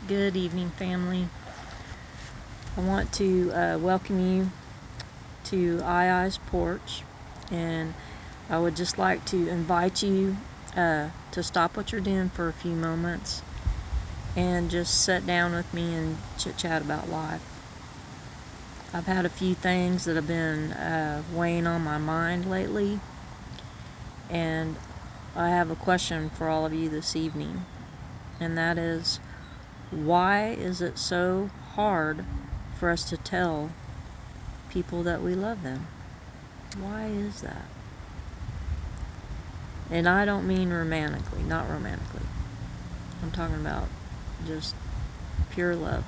Good evening, family. I want to welcome you to AyeAye's porch, and I would just like to invite you to stop what you're doing for a few moments and just sit down with me and chit-chat about life. I've had a few things that have been weighing on my mind lately, and I have a question for all of you this evening, and that is, why is it so hard for us to tell people that we love them? Why is that? And I don't mean romantically, not romantically. I'm talking about just pure love.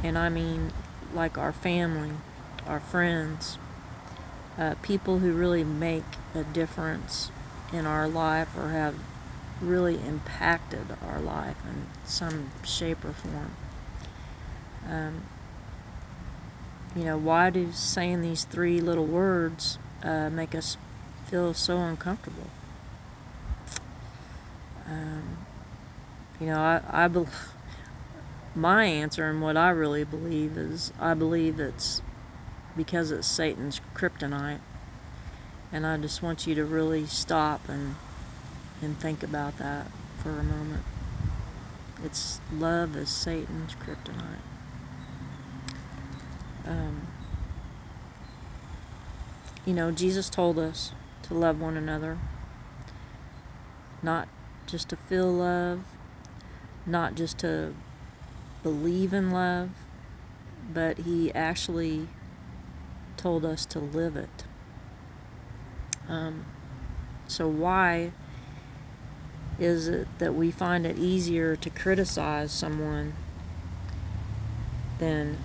And I mean like our family, our friends, people who really make a difference in our life or have really impacted our life in some shape or form. Why do saying these three little words make us feel so uncomfortable? My answer and what I really believe is I believe it's because it's Satan's kryptonite. And I just want you to really stop and think about that for a moment. It's love is Satan's kryptonite. Jesus told us to love one another, not just to feel love, not just to believe in love, but he actually told us to live it. So why is it that we find it easier to criticize someone than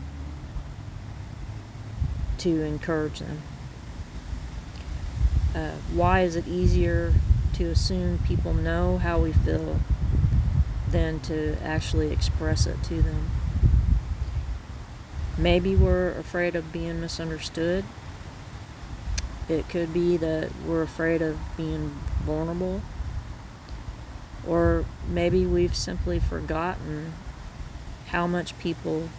to encourage them? Why is it easier to assume people know how we feel than to actually express it to them? Maybe we're afraid of being misunderstood. It could be that we're afraid of being vulnerable. Or maybe we've simply forgotten how much people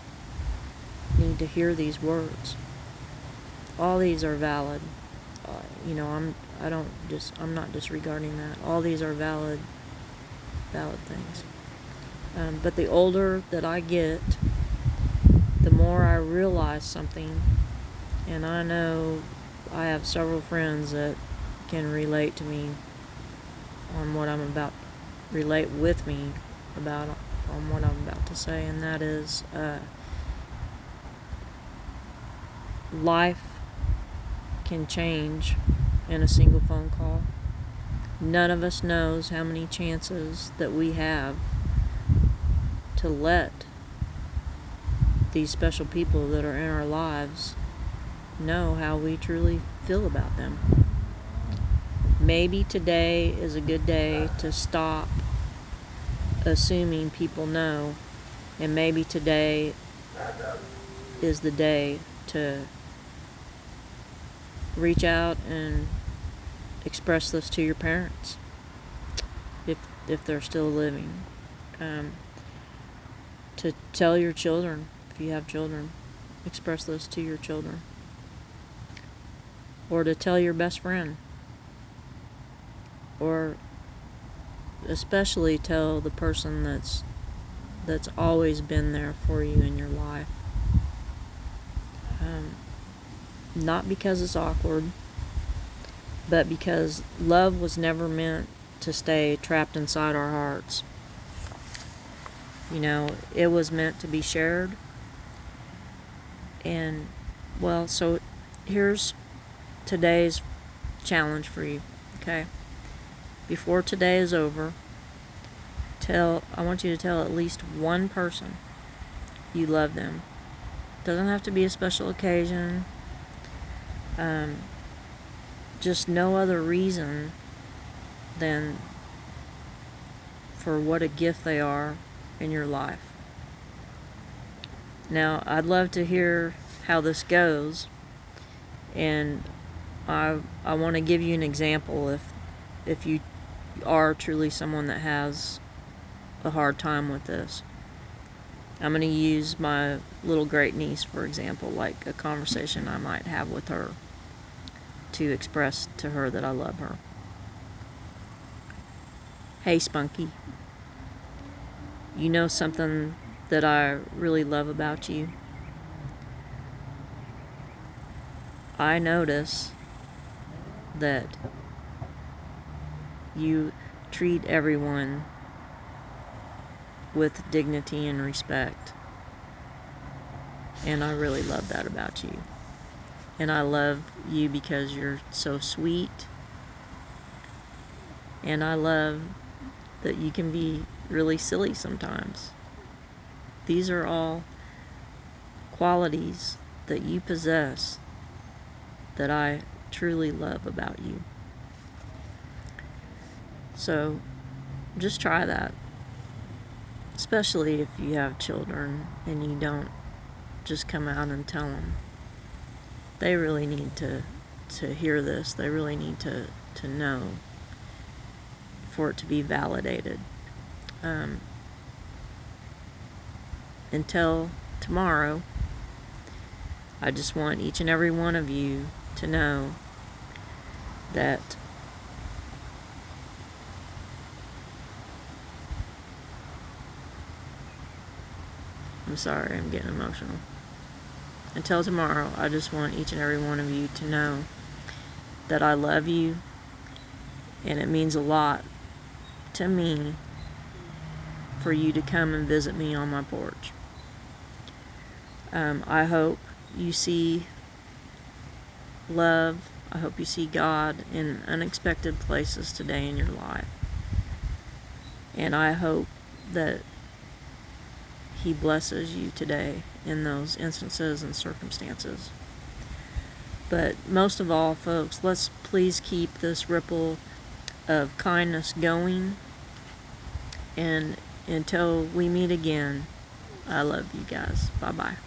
need to hear these words. All these are valid. I'm not disregarding that. All these are valid things. But the older that I get, the more I realize something, and I know I have several friends that can relate to me on what I'm about, relate with me about on what I'm about to say, and that is life can change in a single phone call. None of us knows how many chances that we have to let these special people that are in our lives know how we truly feel about them. Maybe today is a good day to stop assuming people know, and maybe today is the day to reach out and express this to your parents if they're still living, to tell your children, if you have children, express this to your children, or to tell your best friend, or especially tell the person that's always been there for you in your life. Not because it's awkward, but because love was never meant to stay trapped inside our hearts. It was meant to be shared. And, so here's today's challenge for you, okay? Before today is over, I want you to tell at least one person you love them. Doesn't have to be a special occasion. Just no other reason than for what a gift they are in your life. Now, I'd love to hear how this goes, and I want to give you an example if you are truly someone that has a hard time with this. I'm going to use my little great niece, for example, like a conversation I might have with her to express to her that I love her. Hey, Spunky, you know something that I really love about you? I notice that you treat everyone with dignity and respect. And I really love that about you. And I love you because you're so sweet. And I love that you can be really silly sometimes. These are all qualities that you possess that I truly love about you. So just try that. Especially if you have children and you don't just come out and tell them. They really need to hear this. They really need to know for it to be validated. Until tomorrow, I just want each and every one of you to know that I'm sorry, I'm getting emotional. Until tomorrow, I just want each and every one of you to know that I love you, and it means a lot to me for you to come and visit me on my porch. I hope you see love. I hope you see God in unexpected places today in your life. And I hope that He blesses you today in those instances and circumstances. But most of all, folks, let's please keep this ripple of kindness going. And until we meet again, I love you guys. Bye-bye.